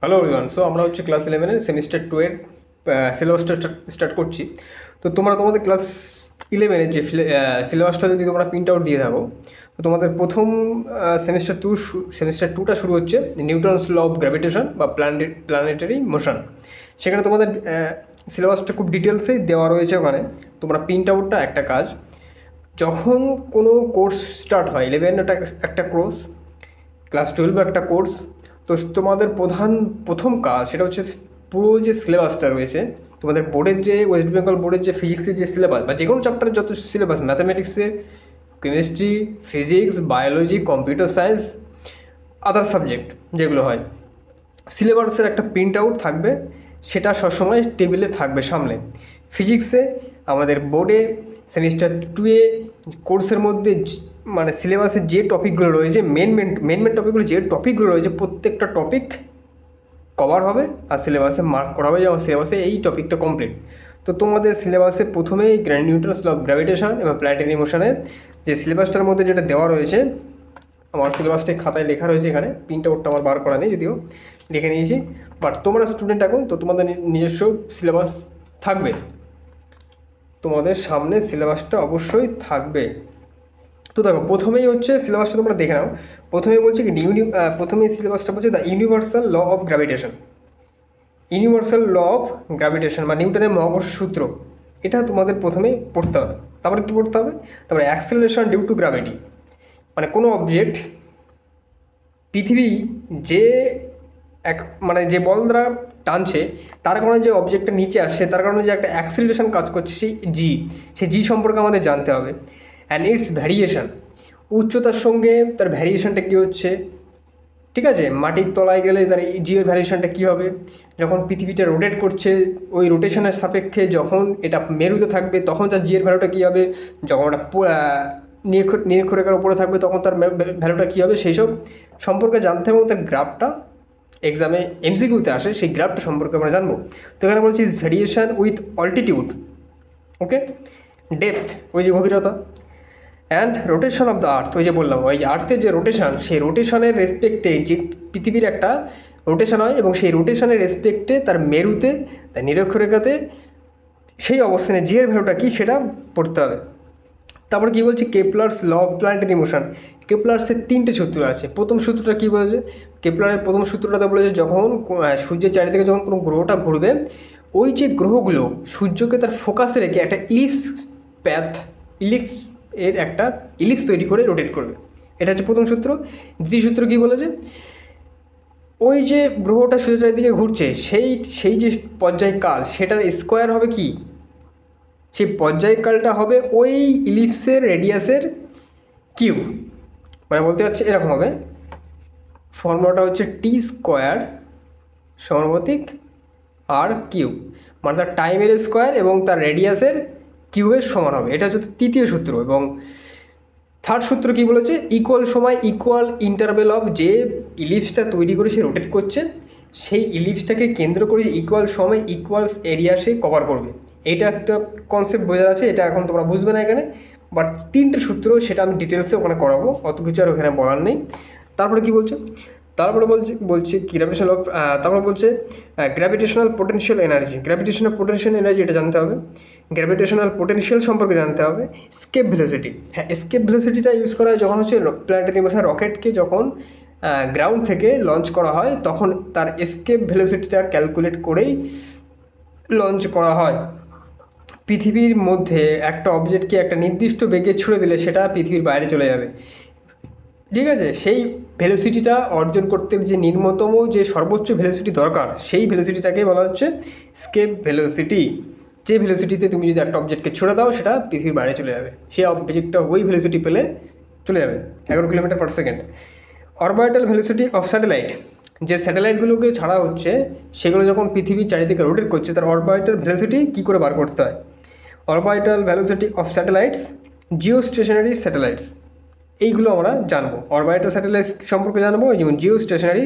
Hello everyone. So আমরা হচ্ছে class 11-এর semester 2 এর সিলেবাসটা স্টার্ট করছি। তো তোমাদের ক্লাস 11-এর যে সিলেবাসটা যদি তোমরা প্রিন্ট আউট দিয়ে থাকো, তো তোমাদের প্রথম সেমিস্টার 2টা শুরু হচ্ছে নিউটনস ল অফ গ্র্যাভিটেশন বা প্ল্যানেটারি মোশন। সেখানে তোমাদের সিলেবাসটা খুব ডিটেলসেই দেওয়া রয়েছে। ওখানে তোমরা প্রিন্ট আউটটা একটা কাজ, যখন কোনো কোর্স স্টার্ট হয়, 11 একটা কোর্স, ক্লাস 12 একটা কোর্স, তো তোমাদের প্রথম কাজ সেটা হচ্ছে পুরো যে সিলেবাসটা রয়েছে তোমাদের বোর্ডের, যে ওয়েস্ট বেঙ্গল বোর্ডের যে ফিজিক্সের যে সিলেবাস বা যে কোনো চ্যাপ্টারের যত সিলেবাস, ম্যাথামেটিক্সের, chemistry, physics, biology, computer science, other subject যেগুলো হয়, সিলেবাসের একটা প্রিন্ট আউট থাকবে। সেটা সবসময় টেবিলে থাকবে সামনে। ফিজিক্সে আমাদের বোর্ডে সেমিস্টার 2-এ কোর্সের মধ্যে মানে সিলেবাসের যে টপিকগুলো রয়েছে, মেন টপিকগুলো, যে টপিকগুলো রয়েছে, প্রত্যেকটা টপিক কভার হবে আর সিলেবাসে মার্ক করা হবে যে আমার সিলেবাসে এই টপিকটা কমপ্লিট। তো তোমাদের সিলেবাসে প্রথমেই নিউটনস ল অফ গ্র্যাভিটেশন এবং প্ল্যানেটারি মোশনের যে সিলেবাসটার মধ্যে যেটা দেওয়া রয়েছে, আমার সিলেবাসটাই খাতায় লেখা রয়েছে, এখানে প্রিন্ট আউটটা আমার বার করা নেই, যদিও লিখে নিয়েছি। বাট তোমরা স্টুডেন্ট এখন, তো তোমাদের নিজস্ব সিলেবাস থাকবে, তোমাদের সামনে সিলেবাসটা অবশ্যই থাকবে। তো দেখো, প্রথমেই হচ্ছে সিলেবাসটা তোমরা দেখে নাও। প্রথমেই বলছি কি, প্রথমেই সিলেবাসটা বলছে the universal law of gravitation. Universal law of gravitation বা নিউটনের মহাকর্ষ সূত্র, এটা তোমাদের প্রথমেই পড়তে হবে। তারপরে কী পড়তে হবে? তারপরে অ্যাক্সেলারেশন ডিউ টু গ্র্যাভিটি, মানে কোনো অবজেক্ট পৃথিবী যে যে বল দ্বারা টানছে, তার কারণে যে অবজেক্টটা নিচে আসছে, তার কারণে যে একটা অ্যাক্সিলারেশন কাজ করছে, সেই জি সম্পর্কে আমাদের জানতে হবে। অ্যান্ড ইটস ভ্যারিয়েশন, উচ্চতার সঙ্গে তার ভ্যারিয়েশনটা কী হচ্ছে, ঠিক আছে? মাটির তলায় গেলে তার জিওর ভ্যারিয়েশনটা কী হবে, যখন পৃথিবীটা রোটেট করছে ওই রোটেশনের সাপেক্ষে যখন এটা মেরুতে থাকবে তখন তার জিএর ভ্যালুটা কী হবে, যখন ওটা নিরক্ষরেখার উপরে থাকবে তখন তার ভ্যালুটা কী হবে, সেই সব সম্পর্কে জানতে হবে। তার গ্রাফটা এক্সামে এমসিকিউতে আসে, সেই গ্রাফটা সম্পর্কে আমরা জানবো। তো এখানে বলছি is variation with altitude, okay, depth, ওই যে গভীরতা, and rotation of the earth, ওই যে বললাম ওই যে আর্থের যে রোটেশন, সেই রোটেশনের রেসপেক্টে যে পৃথিবীর একটা রোটেশন হয় এবং সেই রোটেশনের রেসপেক্টে তার মেরুতে, তার নিরক্ষরেখাতে সেই অবস্থানে জি এর ভ্যালুটা কী সেটা পড়তে হবে। তারপরে কী বলছে, Kepler's law of planetary motion. কেপলার্সের 3টে সূত্র আছে। প্রথম সূত্রটা কী বলেছে, কেপলারের প্রথম সূত্রটাতে বলেছে যখন সূর্যের চারিদিকে যখন কোনো গ্রহটা ঘুরবে, ওই যে গ্রহগুলো সূর্যকে তার ফোকাসে রেখে একটা ইলিপস এর একটা ইলিপস তৈরি করে রোটেট করবে। এটা হচ্ছে প্রথম সূত্র। দ্বিতীয় সূত্র কী বলেছে, ওই যে গ্রহটা সূর্যের চারিদিকে ঘুরছে সেই যে পর্যায়কাল, সেটার স্কোয়ার হবে কি, সেই পর্যায়কালটা হবে ওই ইলিপসের রেডিয়াসের কিউব। মানে বলতে যাচ্ছে এরকম হবে, ফর্মুলাটা হচ্ছে টি স্কোয়ার সমানুপাতিক আর কিউব, মানে তার টাইমের স্কোয়ার এবং তার রেডিয়াসের কিউবের সমান হবে। এটা হচ্ছে তৃতীয় সূত্র। এবং থার্ড সূত্র কী বলেছে, ইকুয়াল ইন্টারভেল অফ, যে ইলিপসটা তৈরি করে সে রোটেট করছে, সেই ইলিপসটাকে কেন্দ্র করে ইকুয়াল সময় ইকুয়ালস এরিয়া সে কভার করবে। এটা একটা কনসেপ্ট বোঝা যাচ্ছে, এটা এখন তোমরা বুঝবে না এখানে, বাট 3টে সূত্র, সেটা আমি ডিটেলসে ওখানে করাবো, অত কিছু আর ওখানে বলার নেই। তারপরে কী বলছে, তারপরে বলছে গ্র্যাভিটেশনাল অফ, তারপরে বলছে gravitational potential energy. Gravitational potential energy এটা জানতে হবে, গ্র্যাভিটেশনাল পোটেনশিয়াল সম্পর্কে জানতে হবে। স্কেপ ভেলোসিটি, হ্যাঁ, স্কেপ ভেলোসিটিটা ইউজ করা হয় যখন হচ্ছে প্ল্যানেটারি মোশন রকেটকে যখন গ্রাউন্ড থেকে লঞ্চ করা হয়, তখন তার স্কেপ ভেলোসিটিটা ক্যালকুলেট করেই লঞ্চ করা হয়। পৃথিবীর মধ্যে একটা অবজেক্টকে একটা নির্দিষ্ট বেগে ছুড়ে দিলে সেটা পৃথিবীর বাইরে চলে যাবে, ঠিক আছে? সেই ভেলোসিটিটা অর্জন করতে যে নিম্নতম যে সর্বোচ্চ ভেলোসিটি দরকার, সেই ভেলোসিটিটাকে বলা হচ্ছে স্কেপ ভেলোসিটি। যে ভেলোসিটিতে তুমি যদি একটা অবজেক্টকে ছুড়ে দাও, সেটা পৃথিবীর বাইরে চলে যাবে, সেই অবজেক্টটা ওই ভেলোসিটি পেলে চলে যাবে 11 kilometre per second. Orbital velocity of satellite, যে স্যাটেলাইটগুলোকে ছাড়া হচ্ছে, সেগুলো যখন পৃথিবীর চারিদিকে রোটেট করছে, তার অরবিটাল ভেলোসিটি কী করে বার করতে হয়। Orbital velocity of satellites, geostationary satellites, এইগুলো আমরা জানবো। অরবিটাল স্যাটেলাইট সম্পর্কে জানবো, যেমন জিও স্টেশনারি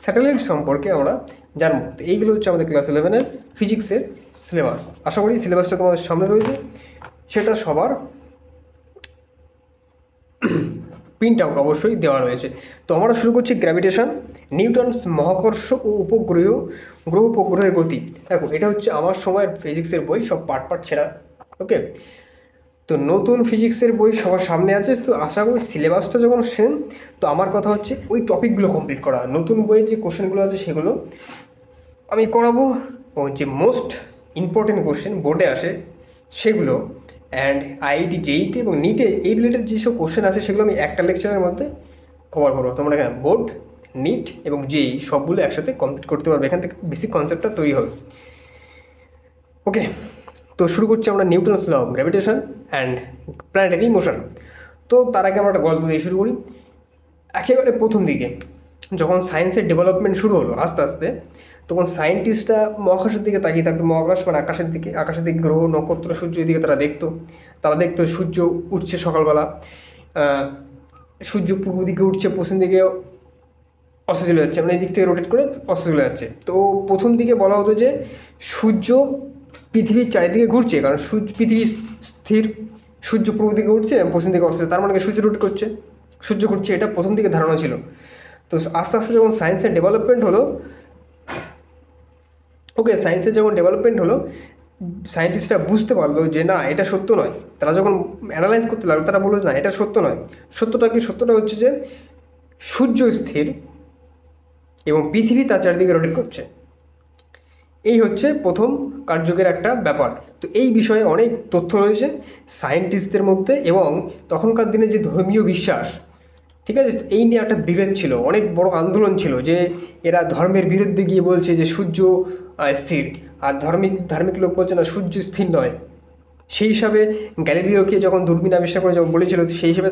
স্যাটেলাইট সম্পর্কে আমরা জানবো। তো এইগুলো হচ্ছে আমাদের ক্লাস 11-এর ফিজিক্সের সিলেবাস। আশা করি সিলেবাসটা তোমাদের সামনে রয়েছে, সেটা সবার প্রিন্ট আউট অবশ্যই দেওয়া রয়েছে। তো আমরা শুরু করছি গ্র্যাভিটেশন নিউটনস মহাকর্ষ ও গ্রহ উপগ্রহের গতি। দেখো এটা হচ্ছে আমার সময়ের ফিজিক্সের বই, সব পার্ট পার্ট ছেঁড়া। ওকে, তো নতুন ফিজিক্সের বই সবার সামনে আছে, তো আশা করি সিলেবাসটা যখন সেম, তো আমার কথা হচ্ছে ওই টপিকগুলো কমপ্লিট করা, নতুন বইয়ের যে কোশ্চেনগুলো আছে সেগুলো আমি করাবো, এবং যে মোস্ট ইম্পর্টেন্ট কোশ্চেন বোর্ডে আসে সেগুলো, অ্যান্ড আইআইটি জেইতে এবং নিটে এই রিলেটেড যেসব কোশ্চেন আছে সেগুলো আমি একটা লেকচারের মধ্যে কভার করবো। তোমরা এখানে বোর্ড, নিট এবং জেই সবগুলো একসাথে কমপ্লিট করতে পারবে, এখান থেকে বেসিক কনসেপ্টটা তৈরি হবে। ওকে, তো শুরু করছি আমরা Newton's law of gravitation and planetary motion. তো তার আগে আমরা একটা গল্প দিয়ে শুরু করি। একেবারে প্রথম দিকে যখন সায়েন্সের ডেভেলপমেন্ট শুরু হলো আস্তে আস্তে, তখন সায়েন্টিস্টরা মহাকাশের দিকে তাকিয়ে থাকতো, মহাকাশ মানে আকাশের দিকে গ্রহ নক্ষত্র সূর্য এদিকে তারা দেখতো সূর্য উঠছে সকালবেলা, সূর্য পূর্ব দিকে উঠছে, পশ্চিম দিকে অস্ত চলে যাচ্ছে, মানে এই দিক থেকে রোটেট করে অস্ত চলে যাচ্ছে। তো প্রথম দিকে বলা হতো যে সূর্য পৃথিবীর চারিদিকে ঘুরছে, কারণ পৃথিবী স্থির, সূর্য পূর্ব দিকে উঠছে পশ্চিম দিকে অস্ত, তার মানে সূর্য রোটেট করছে, সূর্য ঘুরছে, এটা প্রথম দিকে ধারণা ছিল। তো আস্তে আস্তে যখন সায়েন্সের ডেভেলপমেন্ট হলো, সায়েন্টিস্টরা বুঝতে পারলো যে না এটা সত্য নয়। তারা যখন অ্যানালাইজ করতে লাগলো তারা বললো না এটা সত্য নয়। সত্যটা কি? সত্যটা হচ্ছে যে সূর্য স্থির এবং পৃথিবী তার চারিদিকে রোটেট করছে। এই হচ্ছে প্রথম কার্যকের একটা ব্যাপার। তো এই বিষয়ে অনেক তথ্য রয়েছে সায়েন্টিস্টদের মধ্যে, এবং তখনকার দিনে যে ধর্মীয় বিশ্বাস, ঠিক আছে, এই নিয়ে একটা বিভেদ ছিল, অনেক বড় আন্দোলন ছিল যে এরা ধর্মের বিরুদ্ধে গিয়ে বলছে যে সূর্য স্থির, আর ধার্মিক লোক বলছে না সূর্য স্থির নয়। সেই হিসাবে গ্যালিলিওকে যখন দূরবীন আবিষ্কার করে যখন বলেছিল, সেই হিসাবে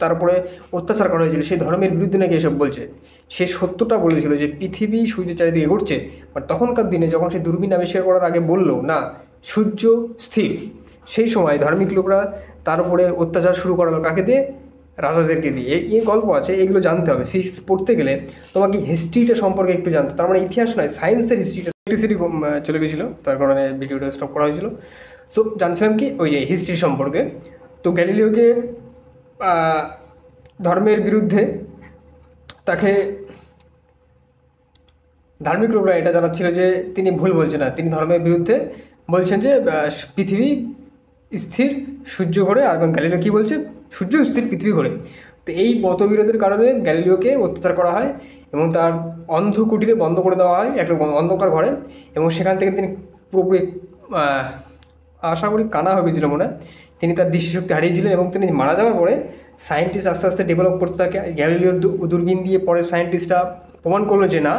তার উপরে অত্যাচার করা হয়েছিল, সেই ধর্মের বিরুদ্ধে নাকি এসব বলছে। সে সত্যটা বলেছিল যে পৃথিবী সূর্যের চারিদিকে ঘুরছে, বাট তখনকার দিনে যখন সে দূরবীন আবিষ্কার করার আগে বললো না সূর্য স্থির, সেই সময় ধার্মিক লোকরা তার উপরে অত্যাচার শুরু করালো, কাকে দিয়ে? রাজাদেরকে দিয়ে। এই গল্প আছে, এগুলো জানতে হবে। ফিজিক্স পড়তে গেলে তোমাকে হিস্ট্রিটা সম্পর্কে একটু জানতে, তার মানে ইতিহাস নয়, সায়েন্সের হিস্ট্রিটা। ইলেকট্রিসিটি চলে গেছিলো, তার কারণে ভিডিওটা স্টপ করা হয়েছিল। সো জানছিলাম কি ওই যে হিস্ট্রি সম্পর্কে। তো গ্যালিলিওকে ধর্মের বিরুদ্ধে তাকে ধার্মিক লোকরা এটা জানাচ্ছিল যে তিনি ভুল বলছেন না, তিনি ধর্মের বিরুদ্ধে বলছেন যে পৃথিবী স্থির, সূর্য ঘোরে, আর গ্যালিলিও কী বলছে? সূর্য স্থির, পৃথিবী ঘোরে। তো এই মতবিরোধের কারণে গ্যালিলিওকে অত্যাচার করা হয় এবং তার অন্ধ কুটিরে বন্ধ করে দেওয়া হয় একটা অন্ধকার ঘরে, এবং সেখান থেকে তিনি পুরোপুরি আশা করি কানা হয়ে গেছিল মনে হয়, তিনি তার দৃষ্টিশক্তি হারিয়েছিলেন, এবং তিনি মারা যাওয়ার পরে সায়েন্টিস্ট আস্তে আস্তে ডেভেলপ করতে থাকে গ্যালিলিওর দূরবীন দিয়ে। পরে সায়েন্টিস্টরা প্রমাণ করলো যে না,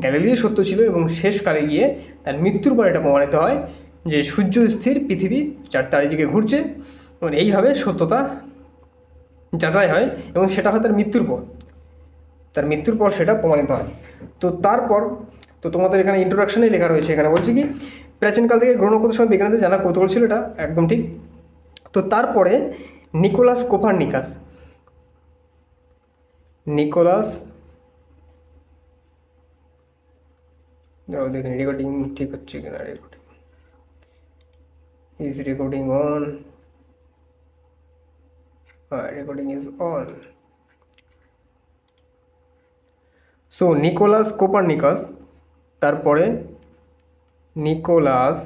গ্যালিলিও সত্য ছিল, এবং শেষকালে গিয়ে তার মৃত্যুর পর এটা প্রমাণিত হয় যে সূর্য স্থির, পৃথিবী চারিদিকে ঘুরছে, এবং এইভাবে সত্যতা যাচাই হয়, এবং সেটা হয় তার মৃত্যুর পর সেটা প্রমাণিত হয়। তো তারপর তো তোমাদের এখানে ইন্ট্রোডাকশনেই লেখা রয়েছে, এখানে বলছে কি প্রাচীনকাল থেকে গ্রহ নক্ষত্রের সময় বিজ্ঞানীদের জানার কৌতূহল ছিল, এটা একদম ঠিক। তো তারপরে নিকোলাস কোপারনিকাস দেখুন রেকর্ডিং ঠিক হচ্ছে কিনা, recording on, recording is on. So Nicolaus Copernicus, তারপরে নিকোলাস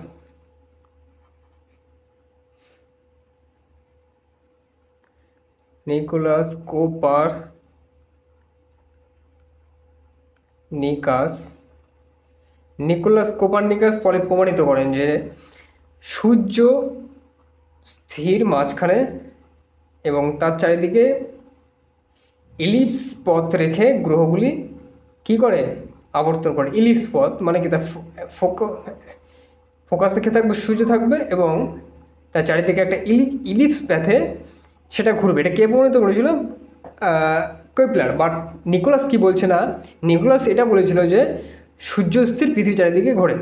কোপারনিকাস পরে প্রমাণিত করেন যে সূর্য স্থির মাঝখানে এবং তার চারিদিকে ইলিপস পথ রেখে গ্রহগুলি কি করে? আবর্তন করে। ইলিপস পথ মানে কি? তার ফোকাস থেকে থাকবে, সূর্য থাকবে, এবং তার চারিদিকে একটা ইলিপস প্যাথে সেটা ঘুরবে। এটা কে প্রমাণিত করেছিল? কেপলার। বাট নিকোলাস কি বলছে না, নিকোলাস এটা বলেছিল যে সূর্য স্থির, পৃথিবী চারিদিকে ঘোরে।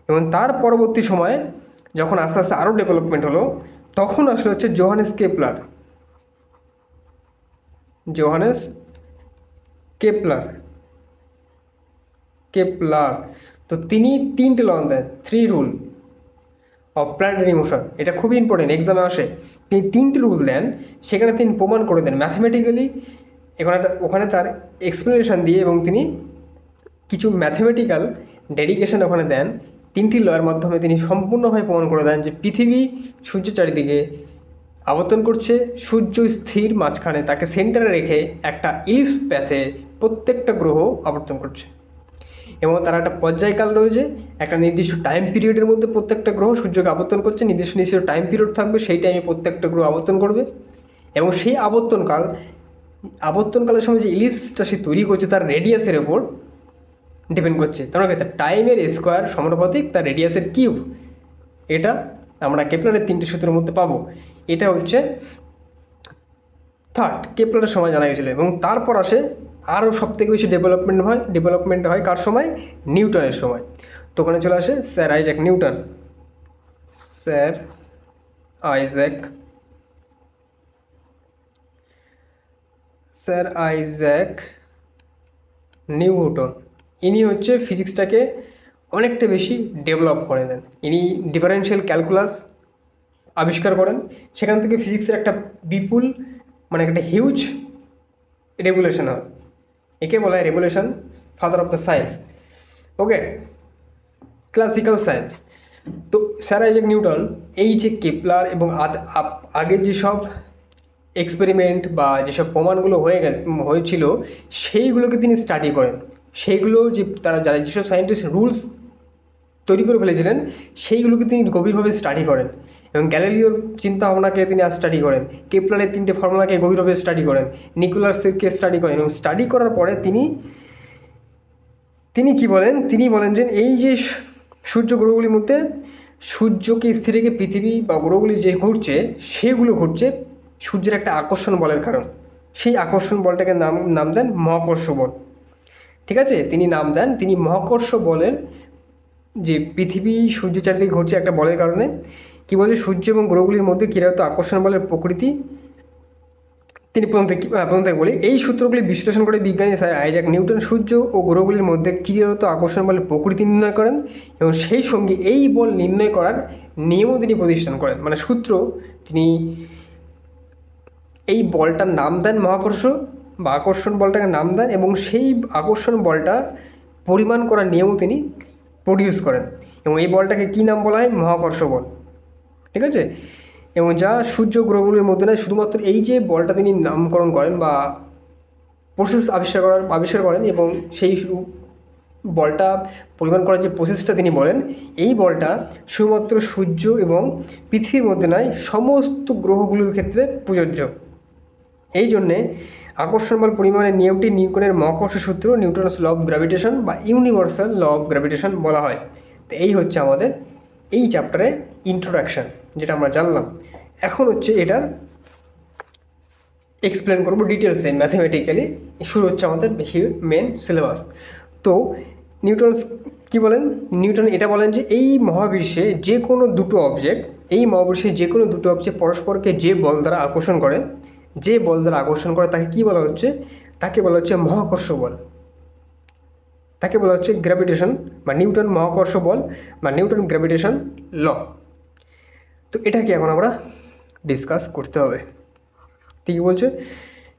এবং তার পরবর্তী সময়ে যখন আস্তে আস্তে আরও ডেভেলপমেন্ট হলো, তখন আসলে হচ্ছে জোহানেস কেপলার। তো তিনি 3টে ল দেন, 3 রুল অফ প্ল্যানেটারি মোশন। এটা খুবই ইম্পর্টেন্ট, এক্সামে আসে। তিনি 3টে রুল দেন, সেখানে তিনি প্রমাণ করে দেন ম্যাথমেটিক্যালি ওখানে তার এক্সপ্লেনেশন দিয়ে এবং তিনি কিছু ম্যাথমেটিক্যাল ডেডিকেশন ওখানে দেন, 3টি লয়ের মাধ্যমে তিনি সম্পূর্ণভাবে প্রমাণ করে দেন যে পৃথিবী সূর্যের চারিদিকে আবর্তন করছে, সূর্য স্থির মাঝখানে তাকে সেন্টারে রেখে একটা ইলিপস প্যাথে প্রত্যেকটা গ্রহ আবর্তন করছে এবং তার একটা পর্যায়কাল রয়েছে, একটা নির্দিষ্ট টাইম পিরিয়ডের মধ্যে প্রত্যেকটা গ্রহ সূর্যকে আবর্তন করছে, নির্দিষ্ট টাইম পিরিয়ড থাকবে, সেই টাইমে প্রত্যেকটা গ্রহ আবর্তন করবে এবং সেই আবর্তনকালের সময় যে ইলিপসটা সে তৈরি করছে তার রেডিয়াসের ওপর ডিপেন্ড করছে। তার মানে তার টাইমের স্কোয়ার সমানুপাতিক তার রেডিয়াসের কিউব। এটা আমরা কেপলারের 3টে সূত্রের মধ্যে পাবো। এটা হচ্ছে থার্ড কেপলারের সময় জানা গেছিলো এবং তারপর আসে আরও সবথেকে বেশি ডেভেলপমেন্ট হয় কার সময়? নিউটনের সময়। তো ওখানে চলে আসে sir Isaac Newton. Sir Isaac Newton, ইনি হচ্ছে ফিজিক্সটাকে অনেকটা বেশি ডেভেলপ করে দেন। ইনি ডিফারেন্সিয়াল ক্যালকুলাস আবিষ্কার করেন, সেখান থেকে ফিজিক্সের একটা বিপুল মানে একটা হিউজ রেগুলেশন হয়। একে বলা হয় regulation father of the science. Okay, classical science. তো স্যার আইজ্যাক নিউটন এই যে কেপলার এবং আগের যেসব এক্সপেরিমেন্ট বা যেসব প্রমাণগুলো হয়েছিল সেইগুলোকে তিনি স্টাডি করেন। সেইগুলো যে যারা যেসব সায়েন্টিস্ট রুলস তৈরি করে ফেলেছিলেন সেইগুলোকে তিনি গভীরভাবে স্টাডি করেন এবং গ্যালিলিওর চিন্তা ভাবনাকে তিনি স্টাডি করেন, কেপলারের 3টে ফর্মুলাকে গভীরভাবে স্টাডি করেন, নিকোলাসকে স্টাডি করেন এবং স্টাডি করার পরে তিনি কি বলেন? তিনি বলেন যে এই যে সূর্য গ্রহগুলির মধ্যে সূর্যকে স্থির রেখে পৃথিবী বা গ্রহগুলি যে ঘুরছে সেগুলো ঘুরছে সূর্যের একটা আকর্ষণ বলের কারণ। সেই আকর্ষণ বলটাকে নাম দেন মহাকর্ষ বল। ঠিক আছে, তিনি নাম দেন, তিনি মহাকর্ষ বলের যে পৃথিবী সূর্যের চারিদিকে ঘুরছে একটা বলের কারণে। কি বলছে? সূর্য এবং গ্রহগুলির মধ্যে ক্রিয়ারত আকর্ষণ বলের প্রকৃতি তিনি প্রথম থেকে বলি। এই সূত্রগুলি বিশ্লেষণ করে বিজ্ঞানী স্যার আইজ্যাক নিউটন সূর্য ও গ্রহগুলির মধ্যে ক্রিয়ারত আকর্ষণ বলের প্রকৃতি নির্ণয় করেন এবং সেই সঙ্গে এই বল নির্ণয় করার নিয়মও তিনি প্রতিষ্ঠান করেন। মানে সূত্র, তিনি এই বলটার নাম দেন মহাকর্ষ বা আকর্ষণ বলটাকে নাম দেন এবং সেই আকর্ষণ বলটা পরিমাণ করার নিয়মও তিনি প্রডিউস করেন এবং এই বলটাকে কী নাম বলা হয়? মহাকর্ষ বল। ঠিক আছে, এবং যা সূর্য গ্রহগুলির মধ্যে নয়, শুধুমাত্র এই যে বলটা তিনি নামকরণ করেন বা প্রসেস আবিষ্কার করেন এবং সেই বলটা পরিমাণ করার যে প্রসেসটা তিনি বলেন, এই বলটা শুধুমাত্র সূর্য এবং পৃথিবীর মধ্যে নয়, সমস্ত গ্রহগুলির ক্ষেত্রে প্রযোজ্য। এই জন্যে আকর্ষণ বল পরিমাণের নিয়মটি নিউটনের মহাকর্ষ সূত্র, নিউটনস ল অফ গ্র্যাভিটেশন বা ইউনিভার্সাল ল অফ গ্র্যাভিটেশন বলা হয়। তো এই হচ্ছে আমাদের এই চ্যাপ্টারের ইন্ট্রোডাকশান, যেটা আমরা জানলাম। এখন হচ্ছে এটার এক্সপ্লেন করবো ডিটেলসে ম্যাথমেটিক্যালি। শুরু হচ্ছে আমাদের মেন সিলেবাস। তো নিউটন কি বলেন? নিউটন এটা বলেন যে এই মহাবিশ্বে যে কোনো দুটো অবজেক্ট পরস্পরকে যে বল দ্বারা আকর্ষণ করে তাকে কি বলা হচ্ছে? তাকে বলা হচ্ছে মহাকর্ষ বল, তাকে বলা হচ্ছে গ্র্যাভিটেশন বা নিউটন মহাকর্ষ বল বা নিউটন গ্র্যাভিটেশন ল। তো এটাকে এখন আমরা ডিসকাস করতে হবে। ঠিক বলছে,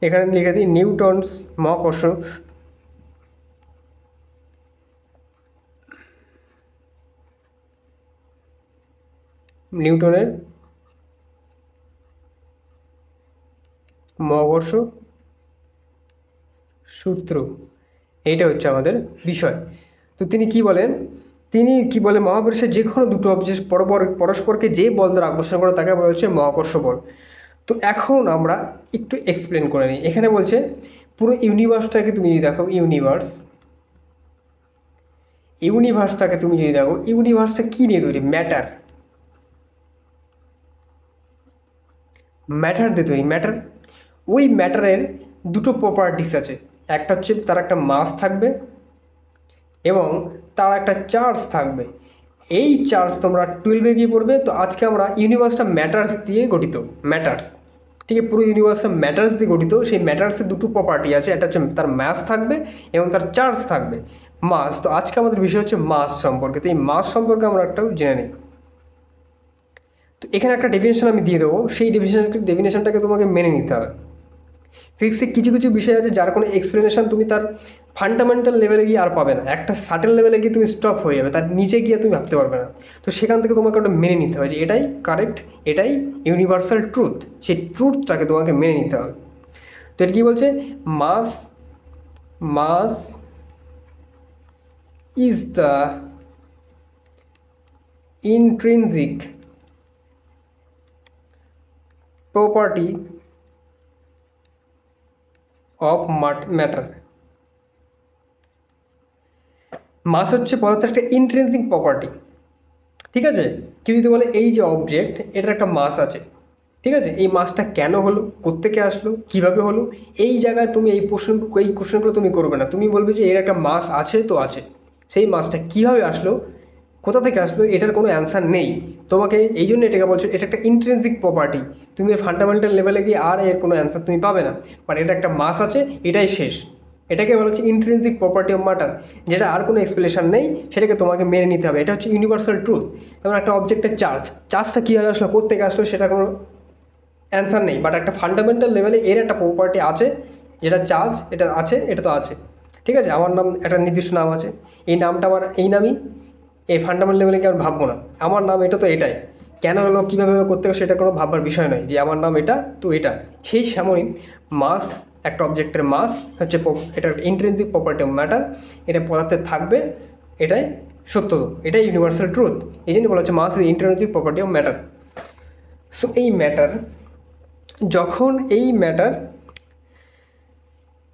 এখানে লিখে দিই নিউটনস মহাকর্ষ নিউটনের মহাকর্ষ সূত্র, এইটা হচ্ছে আমাদের বিষয়। তো তিনি কি বলেন? মহাবিশ্বের যে কোনো দুটো অবজেক্ট পরস্পরকে যে বল দ্বারা আকর্ষণ করে তাকে বলা হচ্ছে মহাকর্ষ বল। তো এখন আমরা একটু এক্সপ্লেন করে নিই। এখানে বলছে পুরো ইউনিভার্সটাকে তুমি যদি দেখো, ইউনিভার্সটাকে তুমি যদি দেখো, ইউনিভার্সটা কী নিয়ে তৈরি? ম্যাটার দিয়ে তৈরি। ওই ম্যাটারের দুটো প্রপার্টিস আছে। একটা হচ্ছে তার একটা মাস থাকবে এবং তার একটা চার্জ থাকবে। এই চার্জ তোমরা 12-এ গিয়ে পড়বে। তো আজকে আমরা ইউনিভার্সটা ম্যাটার্স দিয়ে গঠিত, ঠিক আছে, পুরো ইউনিভার্সটা ম্যাটার্স দিয়ে গঠিত। সেই ম্যাটার্সের দুটো প্রপার্টি আছে, একটা হচ্ছে তার মাস থাকবে এবং তার চার্জ থাকবে, মাস। তো আজকে আমাদের বিষয় হচ্ছে মাস সম্পর্কে। তো এই মাস সম্পর্কে আমরা একটাও জেনে নিই। তো এখানে একটা ডেফিনেশন আমি দিয়ে দেবো, সেই ডেফিনেশনটাকে তোমাকে মেনে নিতে হবে। ফিজিক্সে কিছু কিছু বিষয় আছে যার কোনো এক্সপ্লেনেশন তুমি তার ফান্ডামেন্টাল লেভেলে গিয়ে আর পাবে না, একটা সার্টেন লেভেলে গিয়ে তুমি স্টপ হয়ে যাবে, তার নিচে গিয়ে তুমি ভাবতে পারবে না। তো সেখান থেকে তোমাকে ওটা মেনে নিতে হবে যে এটাই কারেক্ট, এটাই ইউনিভার্সাল ট্রুথ, সেই ট্রুথটাকে তোমাকে মেনে নিতে হবে। তো এটা কী বলছে, mass mass is the intrinsic property of matter. Mass হচ্ছে পদার্থের একটা ইন্ট্রিনজিক প্রপার্টি, ঠিক আছে। কেউ যদি বলে এই যে অবজেক্ট, এটার একটা মাস আছে, ঠিক আছে, এই মাসটা কেন হলো, কোত্থেকে আসলো, কিভাবে হলো, এই জায়গায় তুমি এই কোশ্চেনগুলো তুমি করবে না। তুমি বলবে যে এর একটা মাস আছে তো আছে, সেই মাসটা কীভাবে আসলো, কোথা থেকে আসলো, এটার কোনো অ্যান্সার নেই তোমাকে। এই জন্য এটাকে বলছো এটা একটা ইন্ট্রিনজিক প্রপার্টি, তুমি ফান্ডামেন্টাল লেভেলে গিয়ে আর এর কোনো অ্যান্সার তুমি পাবে না, বাট এটা একটা মাস আছে, এটাই শেষ। এটাকে বলা হচ্ছে ইন্ট্রিনজিক প্রপার্টি অফ ম্যাটার, যেটা আর কোনো এক্সপ্লেনেশন নেই, সেটাকে তোমাকে মেনে নিতে হবে। এটা হচ্ছে ইউনিভার্সাল ট্রুথ। যেমন একটা অবজেক্টের চার্জটা কীভাবে আসলো, কোত্থেকে আসলো, সেটা কোনো অ্যান্সার নেই, বাট একটা ফান্ডামেন্টাল লেভেলে এর একটা প্রপার্টি আছে, যেটা চার্জ, এটা আছে, এটা তো আছে, ঠিক আছে। আমার নাম একটা নির্দিষ্ট নাম আছে, এই নামটা আমার এই নামই, এই ফান্ডামেন্টাল লেভেলে কি আমি ভাববো না, আমার নাম এটা তো এটাই, কেন হলো কীভাবে করতে হবে সেটা কোনো ভাববার বিষয় নয়, যে আমার নাম এটা তো এটা। সেই সময়ই মাস, একটা অবজেক্টের মাস হচ্ছে এটা ইন্ট্রিনজিক প্রপার্টি অফ ম্যাটার, এটা পদার্থে থাকবে, এটাই সত্য, এটাই ইউনিভার্সাল ট্রুথ। এই জন্য বলা হচ্ছে mass is intrinsic property of matter. So এই ম্যাটার, যখন এই ম্যাটার,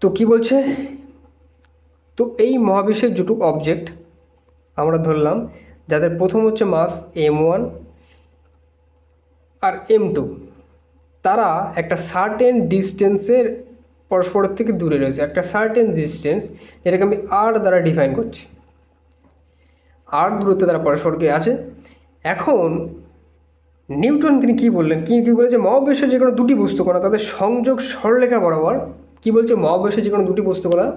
তো কি বলছে, তো এই মহাবিশ্বের দুটো অবজেক্ট আমরা ধরলাম, যাদের প্রথম হচ্ছে মাস m1 আর m2, তারা একটা সার্টেন ডিস্টেন্সের পরস্পরের থেকে দূরে রয়েছে, একটা সার্টেন ডিস্টেন্স, যেটাকে আমি r দ্বারা ডিফাইন করছি, r দূরত্বে তারা পরস্পরকে আছে। এখন নিউটন তিনি কী বললেন, কী বলেছে, মহাবিশ্বের যে কোনো দুটি বস্তুকণা তাদের সংযোগ সরলরেখা বরাবর, কি বলছে, মহাবিশ্বের যে কোনো দুটি বস্তুকণা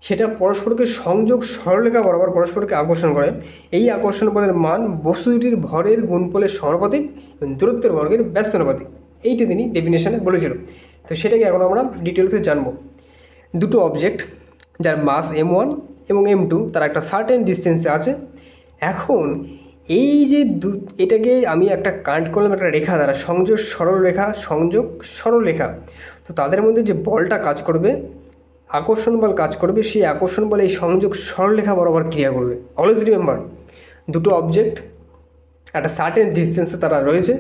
সেটা পরস্পরকে সংযোগ সরলরেখা বরাবর পরস্পরকে আকর্ষণ করে। এই আকর্ষণ বলের মান বস্তু দুটির ভরের গুণফলের সমানুপাতিক এবং দূরত্বের বর্গের ব্যস্তানুপাতিক, এইটি তিনি ডেফিনেশনে বলেছিল। তো সেটাকে এখন আমরা ডিটেলসে জানবো। দুটো অবজেক্ট যার মাস m1 এবং m2, তারা একটা সার্টেন ডিস্টেন্সে আছে। এখন এই যে এটাকে আমি একটা কানেক্ট করলাম একটা রেখা দ্বারা, সংযোগ সরলরেখা। তো তাদের মধ্যে যে বলটা কাজ করবে, আকর্ষণ বল কাজ করবে, সেই আকর্ষণ বলে এই সংযোগ সরলরেখা বরাবর ক্রিয়া করবে। অলওয়েজ রিমেম্বার, দুটো অবজেক্ট একটা সার্টেন ডিস্টেন্সে তারা রয়েছে,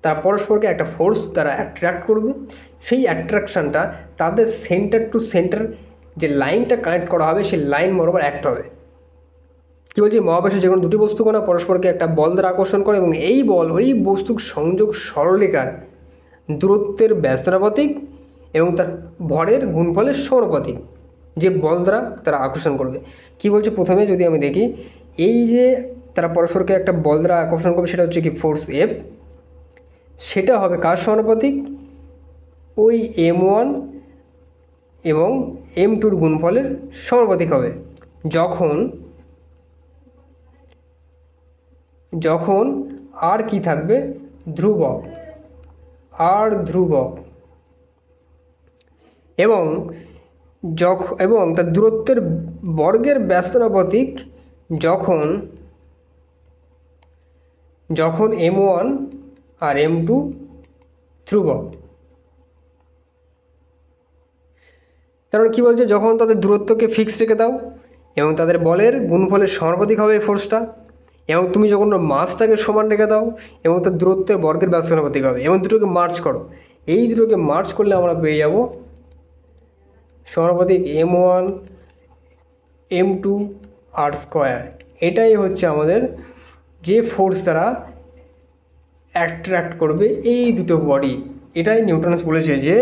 তারা পরস্পরকে একটা ফোর্স দ্বারা অ্যাট্রাক্ট করবে। সেই অ্যাট্রাকশানটা তাদের সেন্টার টু সেন্টার যে লাইনটা কানেক্ট করা হবে, সেই লাইন বরাবর অ্যাক্ট হবে। কী বলছি, মহাবিশ্বে যে কোনো দুটি বস্তুকণা পরস্পরকে একটা বল দ্বারা আকর্ষণ করে, এবং এই বল ওই বস্তুর সংযোগ সরলরেখার দূরত্বের ব্যস্তানুপাতিক এবং তার ভরের গুণফলের সমানুপাতিক, যে বল দ্বারা তারা আকর্ষণ করবে। কি বলছে, প্রথমে যদি আমি দেখি, এই যে তারা পরস্পরকে একটা বল দ্বারা আকর্ষণ করবে, সেটা হচ্ছে কি ফোর্স F, সেটা হবে কার সমানুপাতিক, ওই m1 এবং m2-র গুণফলের সমানুপাতিক হবে। যখন আর কি থাকবে, ধ্রুবক, আর ধ্রুবক, এবং তার দূরত্বের বর্গের ব্যস্তানুপাতিক যখন m1 আর m2 ধ্রুবক। কারণ কী বলছে, যখন তাদের দূরত্বকে ফিক্স রেখে দাও এবং তাদের বলের গুণফলের সমানুপাতিক হবে এই ফোর্সটা, এবং তুমি যখন মাসটাকে সমান রেখে দাও এবং তার দূরত্বের বর্গের ব্যস্তানুপাতিক হবে, এবং দুটোকে মার্চ করো, এই দুটোকে মার্চ করলে আমরা পেয়ে যাব সমানুপাতিক m1 m2 r স্কোয়ার। এটাই হচ্ছে আমাদের যে ফোর্স দ্বারা অ্যাট্রাক্ট করবে এই দুটো বডি। এটাই নিউটন বলেছে যে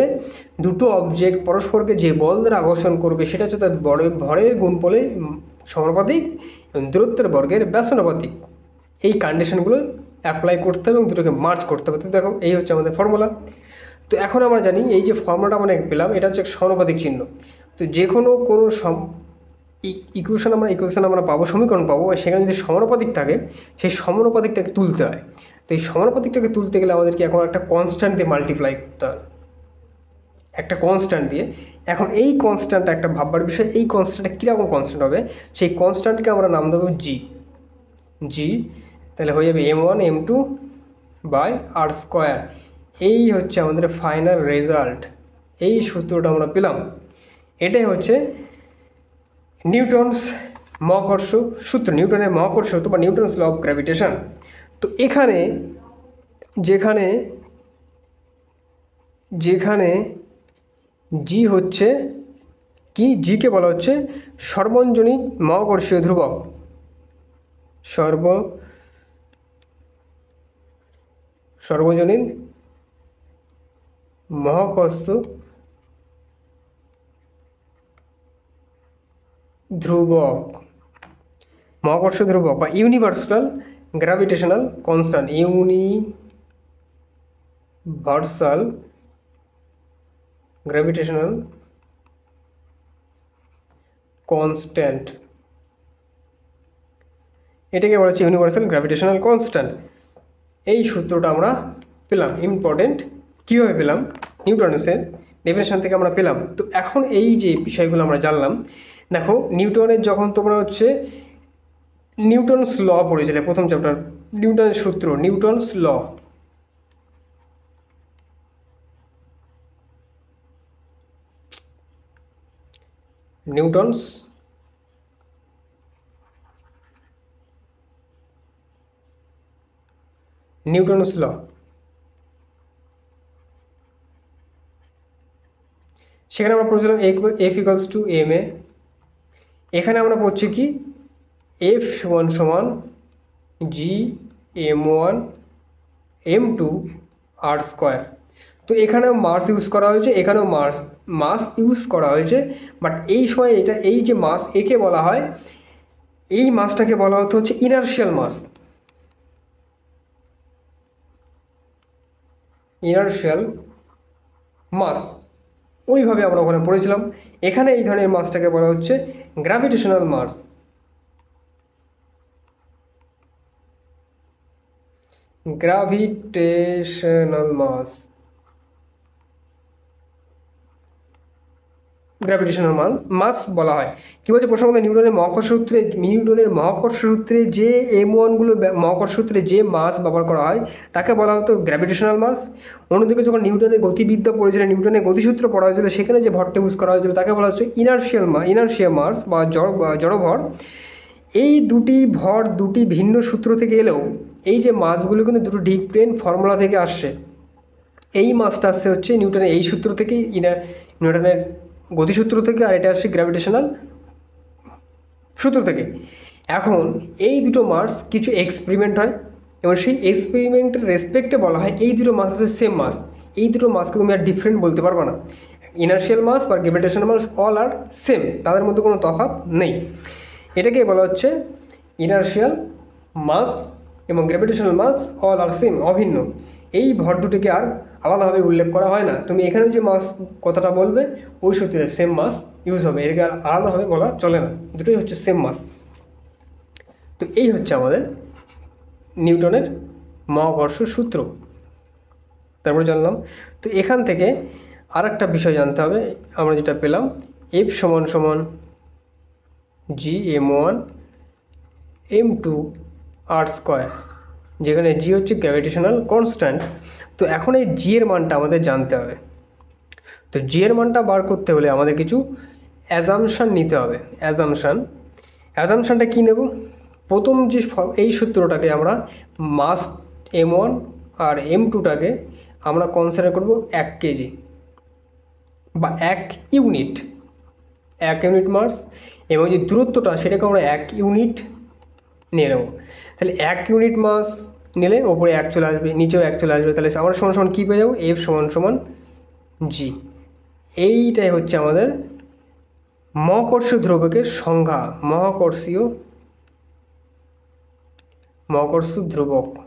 দুটো অবজেক্ট পরস্পরকে যে বল দ্বারা আকর্ষণ করবে, সেটা হচ্ছে তার ভরের গুণফলের সমানুপাতিক এবং দূরত্বের বর্গের ব্যস্তানুপাতিক। এই কন্ডিশনগুলো অ্যাপ্লাই করতে হবে এবং দুটোকে মার্চ করতে হবে। তো দেখো, এই হচ্ছে আমাদের ফর্মুলা। তো এখন আমরা জানি এই যে ফর্মুলাটা আমরা পেলাম, এটা হচ্ছে সমানুপাতিক চিহ্ন। তো যে কোনো ইকুয়েশন আমরা পাবো, সমীকরণ পাবো, সেখানে যদি সমানুপাতিক থাকে, সেই সমানুপাতিকটাকে তুলতে হয়। তো এই সমানুপাতিকটাকে তুলতে গেলে আমাদেরকে এখন একটা কনস্ট্যান্ট দিয়ে মাল্টিপ্লাই করতে হবে। একটা কনস্ট্যান্ট দিয়ে। এখন এই কনস্ট্যান্টটা একটা ভাববার বিষয়, এই কনস্ট্যান্টটা কীরকম কনস্ট্যান্ট হবে, সেই কনস্ট্যান্টকে আমরা নাম দেবো জি। জি তাহলে হয়ে যাবে m1 m2 by R square. এই হচ্ছে আমাদের ফাইনাল রেজাল্ট। এই সূত্রটা আমরা পেলাম। এটাই হচ্ছে নিউটনস মহাকর্ষ সূত্র, নিউটনের মহাকর্ষ সূত্র বা নিউটনস ল অফ গ্র্যাভিটেশন। তো এখানে যেখানে যেখানে জি হচ্ছে কি, জিকে বলা হচ্ছে সর্বজনীন মহাকর্ষীয় ধ্রুবক, সর্বজনীন মহাকর্ষ ধ্রুবক, মহাকর্ষ ধ্রুবক বা universal gravitational constant, universal gravitational constant, এটাকে বলা হচ্ছে ইউনিভার্সাল গ্র্যাভিটেশনাল কনস্ট্যান্ট। এই সূত্রটা আমরা পেলাম। ইম্পর্টেন্ট, কীভাবে পেলাম, নিউটনের ডেফিনেশন থেকে আমরা পেলাম। তো এখন এই যে বিষয়গুলো আমরা জানলাম, দেখো নিউটনের যখন তোমরা হচ্ছে নিউটনস ল পড়েছিলে প্রথম চ্যাপ্টার, নিউটনের সূত্র, নিউটনস ল, নিউটনস ল, সেখানে আমরা পড়ছিলাম F equals to M A. এখানে আমরা পড়ছি কি F1 সমান জি m1 m2 আর স্কোয়ার। তো এখানেও মাস ইউজ করা হয়েছে, এখানেও মাস ইউজ করা হয়েছে, বাট এই সময় এটা এই যে মাস, একে বলা হয়, এই মাসটাকে বলা হতো হচ্ছে ইনার্শিয়াল মাস, ইনার্শিয়াল মাস। ওইভাবে আমরা ওখানে পড়েছিলাম। এখানে এই ধরনের মাসটাকে বলা হচ্ছে গ্র্যাভিটেশনাল মাস, গ্র্যাভিটেশনাল মাস বলা হয়। কী বলছে প্রসঙ্গত, নিউটনের মহাকর্ষ সূত্রে যে m1গুলো মহাকর্ষ সূত্রে যে মাস ব্যবহার করা হয় তাকে বলা হতো গ্র্যাভিটেশনাল মাস। অন্যদিকে যখন নিউটনের গতিবিদ্যা পড়েছিল, নিউটনের গতিসূত্র পড়া হয়েছিল, সেখানে যে ভরটা ইউজ করা হয়েছিল তাকে বলা হচ্ছে ইনার্শিয়াল মাস বা জড়ভর। এই দুটি ভর দুটি ভিন্ন সূত্র থেকে এলেও এই যে মাসগুলো কিন্তু দুটো ডিফারেন্ট ফর্মুলা থেকে আসছে। এই মাসটা আসছে হচ্ছে নিউটনের এই সূত্র থেকে, নিউটনের গতিসূত্র থেকে, আর এটা আসছে গ্র্যাভিটেশনাল সূত্র থেকে। এখন এই দুটো মাস কিছু এক্সপেরিমেন্ট হয় এবং সেই এক্সপেরিমেন্টের রেসপেক্টে বলা হয় এই দুটো মাস হচ্ছে সেম মাস। এই দুটো মাসকে তুমি আর ডিফারেন্ট বলতে পারবে না। ইনার্শিয়াল মাস বা গ্র্যাভিটেশনাল মাস অল আর সেম, তাদের মধ্যে কোনো তফাৎ নেই। এটাকে বলা হচ্ছে ইনার্শিয়াল মাস এবং গ্র্যাভিটেশনাল মাস অল আর সেম, অভিন্ন। এই ভর দুটিকে আর আলাদাভাবে উল্লেখ করা হয় না। তুমি এখানে যে মাস কথাটা বলবে ওই সূত্রে সেম মাস ইউজ হবে, এটাকে আর আলাদাভাবে বলা চলে না, দুটোই হচ্ছে সেম মাস। তো এই হচ্ছে আমাদের নিউটনের মহাকর্ষ সূত্র। তারপরে জানলাম। তো এখান থেকে আর একটা বিষয় জানতে হবে, আমরা যেটা পেলাম F সমান জি m1 m2 আর স্কোয়ার, যেখানে জি হচ্ছে গ্র্যাভিটেশনাল কনস্ট্যান্ট। তো এখন এই জি এর মানটা আমাদের জানতে হবে। তো জি এর মানটা বার করতে হলে আমাদের কিছু অ্যাজামশান নিতে হবে। অ্যাজামশানটা কী নেব, প্রথম যে এই সূত্রটাকে আমরা মাস m1 আর m2টাকে আমরা কনসিডার করব 1 কেজি বা 1 ইউনিট মাস, এবং যে দূরত্বটা সেটাকে আমরা 1 ইউনিট নিয়ে নেব। তাহলে 1 ইউনিট মাস নিলে ওপরে 1 চলে আসবে, নিচেও 1 চলে আসবে, তাহলে আমরা সমান কী পেয়ে যাবো, F সমান জি। এইটাই হচ্ছে আমাদের মহাকর্ষীয় ধ্রুবকের সংজ্ঞা, মহাকর্ষীয় ধ্রুবকের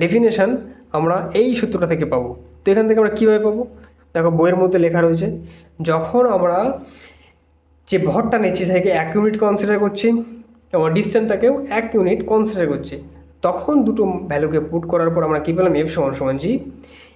ডেফিনেশান আমরা এই সূত্রটা থেকে পাবো। তো এখান থেকে আমরা কীভাবে পাবো, দেখো বইয়ের মধ্যে লেখা রয়েছে, যখন আমরা যে ভরটা নিচ্ছি সেটাকে 1 ইউনিট কনসিডার করছি এবং ডিস্টেন্সটাকেও 1 ইউনিট কনসিডার করছি, তখন দুটো ভ্যালুকে পুট করার পর আমরা কী পেলাম, F সমান G.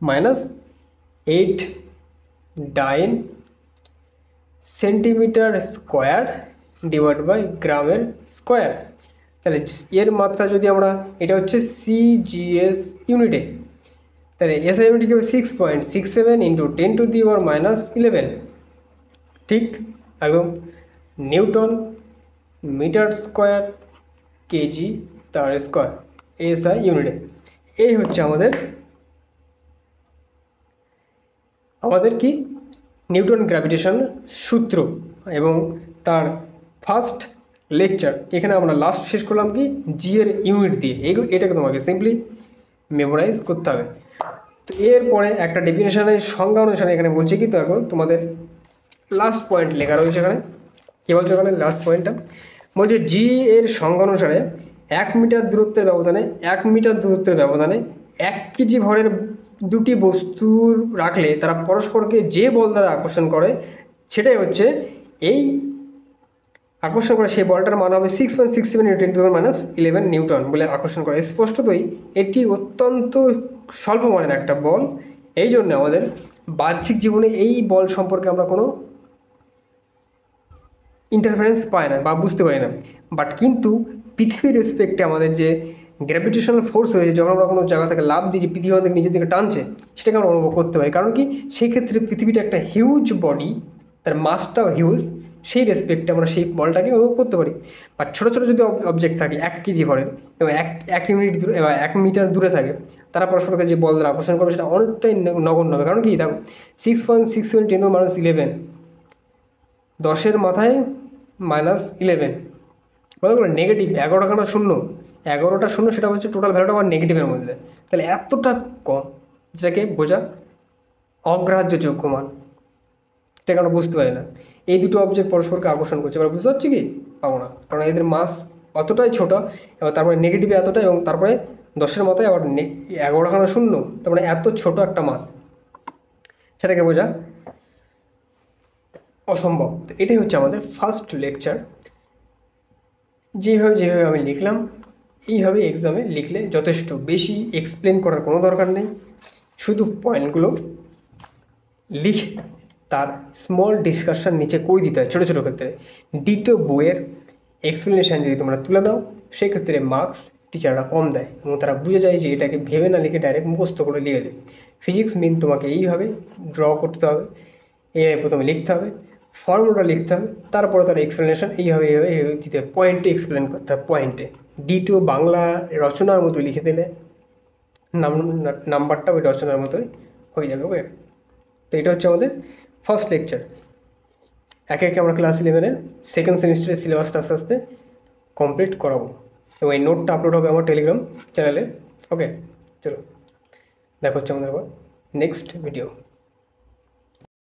Minus 8 dyne centimetre square divide by গ্রামের স্কোয়ার। তাহলে এর মাত্রা যদি আমরা, এটা হচ্ছে সিজিএস ইউনিটে, তাহলে এসআই ইউনিট কি হবে 6.67 ইন্টু 10⁻11, ঠিক একদম, নিউটন মিটার স্কোয়ার কেজি তার স্কোয়ার এসআই ইউনিটে। এই হচ্ছে আমাদের কি নিউটন গ্র্যাভিটেশন সূত্র এবং তার ফার্স্ট লেকচার। এখানে আমরা লাস্ট শেষ করলাম কি জি এর ইউনিট দিয়ে। এটাকে তোমাকে সিম্পলি মেমোরাইজ করতে হবে। তো এরপরে একটা ডেফিনেশনের সংজ্ঞা অনুসারে এখানে বলছে কি, দেখো তোমাদের লাস্ট পয়েন্ট লেখা রয়েছে এখানে। কী বলছে ওখানে লাস্ট পয়েন্টটা? বলছে জি এর সংজ্ঞা অনুসারে 1 মিটার দূরত্বের ব্যবধানে 1 কেজি ভরের দুটি বস্তুর রাখলে তারা পরস্পরকে যে বল দ্বারা আকর্ষণ করে, সেটাই হচ্ছে এই আকর্ষণ করে সেই বলটার মান হবে 6.67 10⁻11 নিউটন বলে আকর্ষণ করে। স্পষ্টতই এটি অত্যন্ত স্বল্প মানের একটা বল। এই জন্য আমাদের বাহ্যিক জীবনে এই বল সম্পর্কে আমরা কোনো ইন্টারফারেন্স পাই না বা বুঝতে পারি না। বাট কিন্তু পৃথিবীর রেসপেক্টে আমাদের যে গ্র্যাভিটেশনাল ফোর্স হয়েছে, যখন আমরা কোনো জায়গা থেকে লাভ দিয়েছি, পৃথিবী আমাদের নিজের দিকে টানছে, সেটাকে আমরা অনুভব করতে পারি। কারণ কি, সেই ক্ষেত্রে পৃথিবীটা একটা হিউজ বডি, তার মাসটাও হিউজ, সেই রেসপেক্টে আমরা সেই বলটাকে অনুভব করতে পারি। বাট ছোটো ছোটো যদি অবজেক্ট থাকে 1 কেজি ভরের এবং 1 ইউনিট দূরে বা 1 মিটার দূরে থাকে, তারা পরস্পরকে যে বল দ্বারা আকর্ষণ করবে সেটা অনেকটাই নগণ্য হবে। কারণ কি, দেখো 6.67 10⁻11, 10-এর মাথায় -11, বলা গেলো নেগেটিভ 11টা শূন্য, 11টা শূন্য, সেটা হচ্ছে টোটাল ভ্যালুটা আমার নেগেটিভের মধ্যে। তাহলে এতটা কম, যেটাকে বোঝা অগ্রাহ্যযোগ্য মান, এটাকে আমরা বুঝতে পারি না। এই দুটো অবজেক্ট পরস্পরকে আকর্ষণ করছে, এবার বুঝতে পারছি কি পাবো না, কারণ এদের মাস অতটাই ছোটো, এবার তারপরে নেগেটিভে এতটা, এবং তারপরে 10-এর মাথায় আবার 11খানা শূন্য, তারপরে এত ছোট একটা মান, সেটাকে বোঝা অসম্ভব। তো এটাই হচ্ছে আমাদের ফার্স্ট লেকচার। যেভাবে আমি লিখলাম, এইভাবে এক্সামে লিখলে যথেষ্ট, বেশি এক্সপ্লেন করার কোনো দরকার নেই। শুধু পয়েন্টগুলো লিখে তার স্মল ডিসকাশন নিচে করে দিতে হয় ছোটো ছোটো ক্ষেত্রে। ডিটো বইয়ের এক্সপ্লেনেশান যদি তোমরা তুলে দাও, সেক্ষেত্রে মার্কস টিচাররা কম দেয় এবং তারা বুঝে যায় যে এটাকে ভেবে না লিখে ডাইরেক্ট মুখস্থ করে লিখেছে। ফিজিক্স মিন তোমাকে এইভাবে ড্র করতে হবে, এইভাবে প্রথমে লিখতে হবে, ফর্মুলা লিখতে হবে, তারপরে তার এক্সপ্লেনেশন এইভাবে দিতে হবে, পয়েন্টে এক্সপ্লেন করতে হবে, পয়েন্টে। ডিটো বাংলা রচনার মতো লিখে দিলে নাম্বারটা ওই রচনার মতোই হয়ে যাবে। ওকে, তো এটা হচ্ছে আমাদের ফার্স্ট লেকচার। একে একে আমরা ক্লাস 11-এর সেকেন্ড সেমিস্টারের সিলেবাসটা আস্তে আস্তে কমপ্লিট করাবো এবং এই নোটটা আপলোড হবে আমার টেলিগ্রাম চ্যানেলে। ওকে, চলো দেখা হচ্ছে আমাদের আবার নেক্সট ভিডিও।